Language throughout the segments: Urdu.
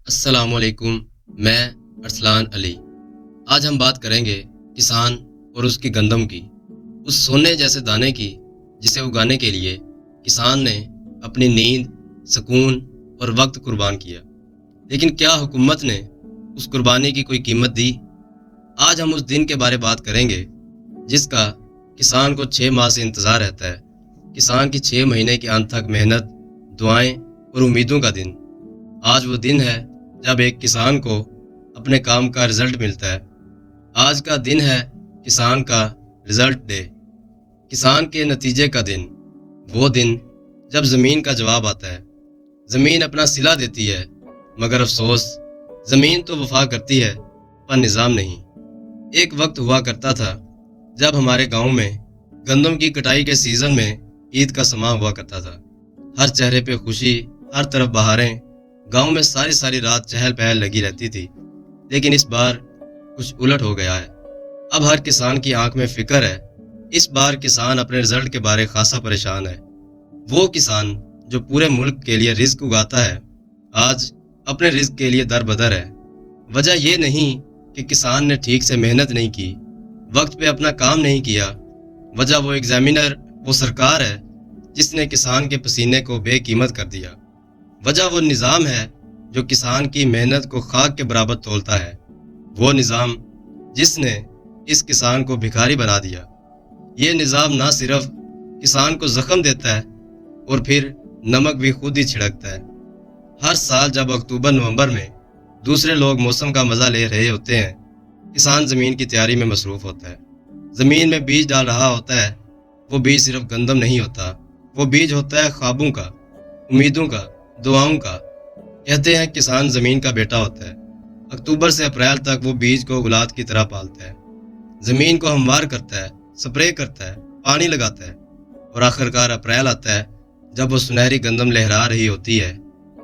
السلام علیکم، میں ارسلان علی۔ آج ہم بات کریں گے کسان اور اس کی گندم کی، اس سونے جیسے دانے کی جسے اگانے کے لیے کسان نے اپنی نیند، سکون اور وقت قربان کیا، لیکن کیا حکومت نے اس قربانی کی کوئی قیمت دی؟ آج ہم اس دن کے بارے بات کریں گے جس کا کسان کو 6 ماہ سے انتظار رہتا ہے، کسان کی 6 مہینے کی انتھک محنت، دعائیں اور امیدوں کا دن۔ آج وہ دن ہے جب ایک کسان کو اپنے کام کا رزلٹ ملتا ہے۔ آج کا دن ہے کسان کا رزلٹ ڈے، کسان کے نتیجے کا دن، وہ دن جب زمین کا جواب آتا ہے۔ زمین اپنا صلہ دیتی ہے، مگر افسوس زمین تو وفا کرتی ہے پر نظام نہیں۔ ایک وقت ہوا کرتا تھا جب ہمارے گاؤں میں گندم کی کٹائی کے سیزن میں عید کا سماں ہوا کرتا تھا۔ ہر چہرے پہ خوشی، ہر طرف بہاریں، گاؤں میں ساری رات چہل پہل لگی رہتی تھی۔ لیکن اس بار کچھ الٹ ہو گیا ہے۔ اب ہر کسان کی آنکھ میں فکر ہے۔ اس بار کسان اپنے رزلٹ کے بارے خاصا پریشان ہے۔ وہ کسان جو پورے ملک کے لیے رزق اگاتا ہے، آج اپنے رزق کے لیے در بدر ہے۔ وجہ یہ نہیں کہ کسان نے ٹھیک سے محنت نہیں کی، وقت پہ اپنا کام نہیں کیا۔ وجہ وہ ایگزامینر، وہ سرکار ہے جس نے کسان کے پسینے کو بے قیمت کر دیا۔ وجہ وہ نظام ہے جو کسان کی محنت کو خاک کے برابر تولتا ہے۔ وہ نظام جس نے اس کسان کو بھکاری بنا دیا۔ یہ نظام نہ صرف کسان کو زخم دیتا ہے اور پھر نمک بھی خود ہی چھڑکتا ہے۔ ہر سال جب اکتوبر نومبر میں دوسرے لوگ موسم کا مزہ لے رہے ہوتے ہیں، کسان زمین کی تیاری میں مصروف ہوتا ہے۔ زمین میں بیج ڈال رہا ہوتا ہے۔ وہ بیج صرف گندم نہیں ہوتا، وہ بیج ہوتا ہے خوابوں کا، امیدوں کا، دعاؤں کا۔ کہتے ہیں کسان زمین کا بیٹا ہوتا ہے۔ اکتوبر سے اپریل تک وہ بیج کو اولاد کی طرح پالتا ہے، زمین کو ہموار کرتا ہے، سپرے کرتا ہے، پانی لگاتا ہے، اور آخرکار اپریل آتا ہے جب وہ سنہری گندم لہرا رہی ہوتی ہے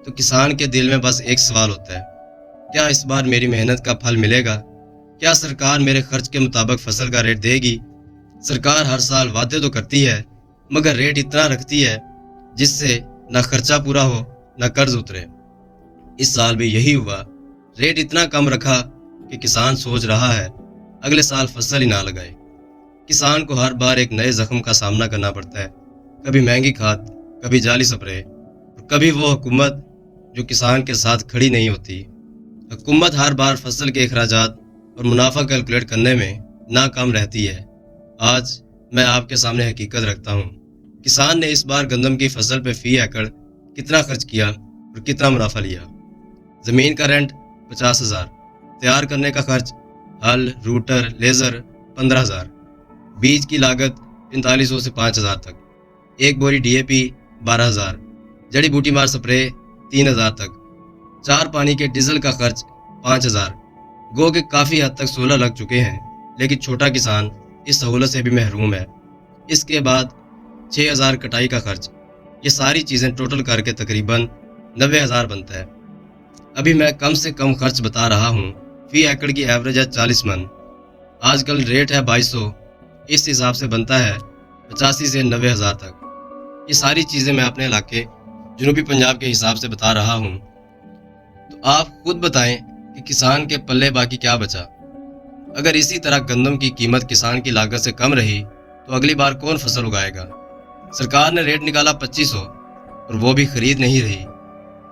تو کسان کے دل میں بس ایک سوال ہوتا ہے، کیا اس بار میری محنت کا پھل ملے گا؟ کیا سرکار میرے خرچ کے مطابق فصل کا ریٹ دے گی؟ سرکار ہر سال وعدے تو کرتی ہے، مگر ریٹ اتنا رکھتی ہے جس سے نہ خرچہ پورا ہو نہ قرض اترے۔ اس سال بھی یہی ہوا۔ ریٹ اتنا کم رکھا کہ کسان سوچ رہا ہے اگلے سال فصل ہی نہ لگائے۔ کسان کو ہر بار ایک نئے زخم کا سامنا کرنا پڑتا ہے، کبھی مہنگی کھاد، کبھی جعلی سپرے، اور کبھی وہ حکومت جو کسان کے ساتھ کھڑی نہیں ہوتی۔ حکومت ہر بار فصل کے اخراجات اور منافع کیلکولیٹ کرنے میں ناکام رہتی ہے۔ آج میں آپ کے سامنے حقیقت رکھتا ہوں، کسان نے اس بار گندم کی فصل پہ فی ایکڑ کتنا خرچ کیا اور کتنا منافع لیا۔ زمین کا رینٹ 50,000، تیار کرنے کا خرچ، ہل، روٹر، لیزر 15,000، بیج کی لاگت 4500 سے 5,000 تک، ایک بوری ڈی اے پی 12,000، جڑی بوٹی مار سپرے 3,000 تک، 4 پانی کے ڈیزل کا خرچ 5,000۔ گو کہ کافی حد تک 16 لگ چکے ہیں، لیکن چھوٹا کسان اس سہولت سے بھی محروم ہے۔ اس کے بعد 6,000 کٹائی کا خرچ۔ یہ ساری چیزیں ٹوٹل کر کے تقریباً 90,000 بنتا ہے۔ ابھی میں کم سے کم خرچ بتا رہا ہوں۔ فی ایکڑ کی ایوریج ہے 40 من، آج کل ریٹ ہے 2200، اس حساب سے بنتا ہے 85 سے 90,000 تک۔ یہ ساری چیزیں میں اپنے علاقے جنوبی پنجاب کے حساب سے بتا رہا ہوں، تو آپ خود بتائیں کہ کسان کے پلے باقی کیا بچا؟ اگر اسی طرح گندم کی قیمت کسان کی لاگت سے کم رہی تو اگلی بار کون فصل اگائے گا؟ سرکار نے ریٹ نکالا 2500 اور وہ بھی خرید نہیں رہی،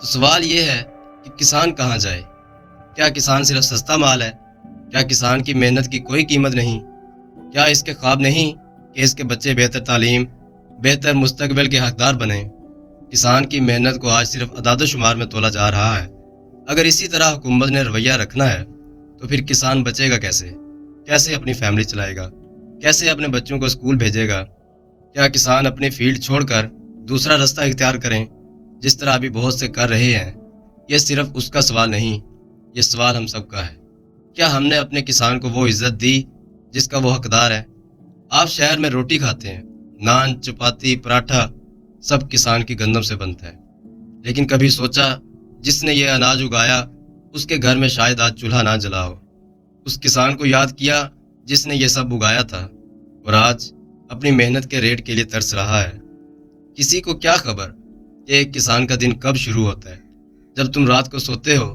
تو سوال یہ ہے کہ کسان کہاں جائے؟ کیا کسان صرف سستا مال ہے؟ کیا کسان کی محنت کی کوئی قیمت نہیں؟ کیا اس کے خواب نہیں کہ اس کے بچے بہتر تعلیم، بہتر مستقبل کے حقدار بنیں؟ کسان کی محنت کو آج صرف اعداد و شمار میں تولا جا رہا ہے۔ اگر اسی طرح حکومت نے رویہ رکھنا ہے تو پھر کسان بچے گا کیسے؟ کیسے اپنی فیملی چلائے گا؟ کیسے اپنے بچوں کو اسکول بھیجے گا؟ کیا کسان اپنی فیلڈ چھوڑ کر دوسرا رستہ اختیار کریں جس طرح ابھی بہت سے کر رہے ہیں؟ یہ صرف اس کا سوال نہیں، یہ سوال ہم سب کا ہے۔ کیا ہم نے اپنے کسان کو وہ عزت دی جس کا وہ حقدار ہے؟ آپ شہر میں روٹی کھاتے ہیں، نان، چپاتی، پراٹھا سب کسان کی گندم سے بنتا ہے، لیکن کبھی سوچا جس نے یہ اناج اگایا اس کے گھر میں شاید آج چولہا نہ جلا ہو؟ اس کسان کو یاد کیا جس نے یہ سب اگایا تھا اور آج اپنی محنت کے ریٹ کے لیے ترس رہا ہے؟ کسی کو کیا خبر کہ ایک کسان کا دن کب شروع ہوتا ہے؟ جب تم رات کو سوتے ہو